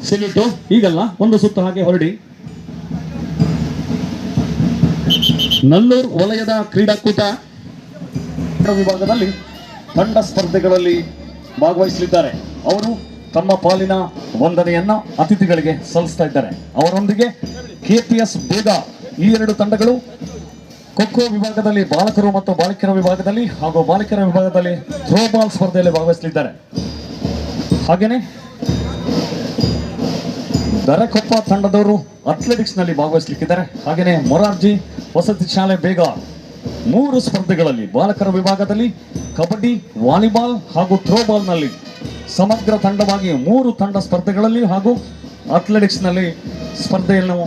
Salute ಈಗಲ್ಲ, ಒಂದು ಸುತ್ತು ಹಾಗೆ ಹೊರಡಿ. ನಲ್ಲೂರು ವಲಯದ ಕ್ರೀಡಾಕೂಟ ವಿಭಾಗದಲ್ಲಿ ತಂಡ ಸ್ಪರ್ಧೆಗಳಲ್ಲಿ ಭಾಗವಹಿಸಲಿದ್ದಾರೆ. ಅವರು ತಮ್ಮ ಪಾಲಿನ ವಂದನೆಯನ್ನ ಅತಿಥಿಗಳಿಗೆ ಸಲ್ಲಿಸ್ತಾ ಇದ್ದಾರೆ. ಅವರೊಂದಿಗೆ ಕೆಪಿಎಸ್ ಬೇಗ ಈ ಎರಡು ತಂಡಗಳು ಖೋಖೋ ವಿಭಾಗದಲ್ಲಿ ಬಾಲಕರು ಮತ್ತು ಬಾಲಕಿಯರ ವಿಭಾಗದಲ್ಲಿ ಹಾಗೂ ಬಾಲಕಿಯರ ವಿಭಾಗದಲ್ಲಿ ಥ್ರೋಬಾಲ್ ಸ್ಪರ್ಧೆಯಲ್ಲಿ ಭಾಗವಹಿಸಲಿದ್ದಾರೆ. ಹಾಗೆಯೇ ದರಕೊಪ್ಪ ತಂಡದವರು ಅಥ್ಲೆಟಿಕ್ಸ್ ನಲ್ಲಿ ಭಾಗವಹಿಸಲಿಕ್ಕಿದ್ದಾರೆ. ಹಾಗೆಯೇ ಮೊರಾರ್ಜಿ ವಸತಿ ಶಾಲೆ ಬೇಗ 3 ಸ್ಪರ್ಧೆಗಳಲ್ಲಿ ಬಾಲಕರ ವಿಭಾಗದಲ್ಲಿ ಕಬಡ್ಡಿ, ವಾಲಿಬಾಲ್ ಹಾಗೂ ಥ್ರೋಬಾಲ್ ನಲ್ಲಿ ಸಮಗ್ರ ತಂಡವಾಗಿ 3 ತಂಡ ಸ್ಪರ್ಧೆಗಳಲ್ಲಿ ಹಾಗೂ ಅಥ್ಲೆಟಿಕ್ಸ್ ನಲ್ಲಿ ಸ್ಪರ್ಧೆಯನ್ನು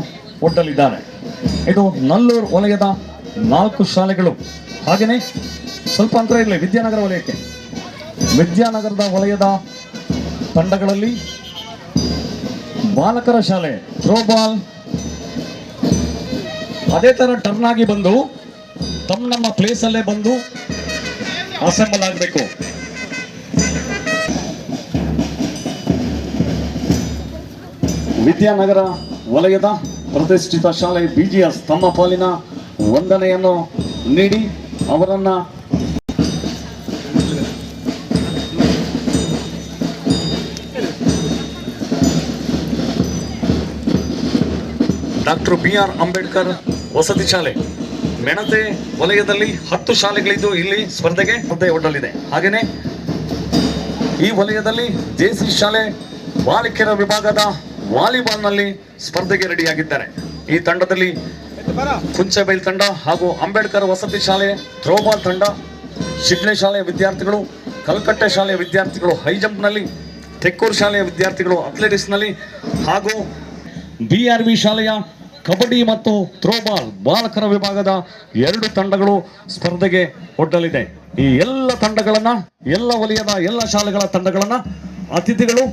ಒಡ್ಡಲಿದ್ದಾರೆ. ಇದು ನಲ್ಲೂರು ವಲಯದ 4 ಶಾಲೆಗಳು. ಹಾಗೆಯೇ ಸ್ವಲ್ಪ ಅಂತರ ಇರಲಿ ವಿದ್ಯಾನಗರ ವಲಯಕ್ಕೆ. ವಿದ್ಯಾನಗರದ ವಲಯದ ತಂಡಗಳಲ್ಲಿ ಬಾಲಕರ ಶಾಲೆ ಥ್ರೋಬಾಲ್ ಅದೇ ತರ ಟರ್ನ್ ಆಗಿ ಬಂದು ನಮ್ಮ ಪ್ಲೇಸ್ ಅಲ್ಲೇ ಬಂದು ಅಸೆಂಬಲ್ ಆಗಬೇಕು. ವಿದ್ಯಾನಗರ ವಲಯದ ಪ್ರತಿಷ್ಠಿತ ಶಾಲೆ ಬಿಜಿಎಸ್ ತಮ್ಮ ಪಾಲಿನ ವಂದನೆಯನ್ನು ನೀಡಿ ಅವರನ್ನ ಡಾಕ್ಟರ್ BR ಅಂಬೇಡ್ಕರ್ ವಸತಿ ಶಾಲೆ ಮೆಣತೆ ವಲಯದಲ್ಲಿ 10 ಶಾಲೆಗಳಿದ್ದು ಇಲ್ಲಿ ಸ್ಪರ್ಧೆ ಒಡ್ಡಲಿದೆ. ಹಾಗೆಯೇ ಈ ವಲಯದಲ್ಲಿ JC ಶಾಲೆ ಬಾಲಕಿಯರ ವಿಭಾಗದ ವಾಲಿಬಾಲ್ ನಲ್ಲಿ ಸ್ಪರ್ಧೆಗೆ ರೆಡಿಯಾಗಿದ್ದಾರೆ. ಈ ತಂಡದಲ್ಲಿ ಕುಂಚಬೈಲ್ ತಂಡ ಹಾಗೂ ಅಂಬೇಡ್ಕರ್ ವಸತಿ ಶಾಲೆ ಥ್ರೋಬಾಲ್ ತಂಡ, ಶಿಗ್ನೆ ಶಾಲೆಯ ವಿದ್ಯಾರ್ಥಿಗಳು, ಕಲ್ಕಟ್ಟೆ ಶಾಲೆಯ ವಿದ್ಯಾರ್ಥಿಗಳು ಹೈ ಜಂಪ್ ನಲ್ಲಿ, ತೆಕ್ಕೂರು ಶಾಲೆಯ ವಿದ್ಯಾರ್ಥಿಗಳು ಅಥ್ಲೆಟಿಕ್ಸ್ ನಲ್ಲಿ ಹಾಗೂ BRV ಶಾಲೆಯ ಕಬಡ್ಡಿ ಮತ್ತು ಥ್ರೋಬಾಲ್ ಬಾಲಕರ ವಿಭಾಗದ 2 ತಂಡಗಳು ಸ್ಪರ್ಧೆಗೆ ಒಡ್ಡಲಿದೆ. ಈ ಎಲ್ಲ ತಂಡಗಳನ್ನ, ಎಲ್ಲ ವಲಯದ ಎಲ್ಲ ಶಾಲೆಗಳ ತಂಡಗಳನ್ನ ಅತಿಥಿಗಳು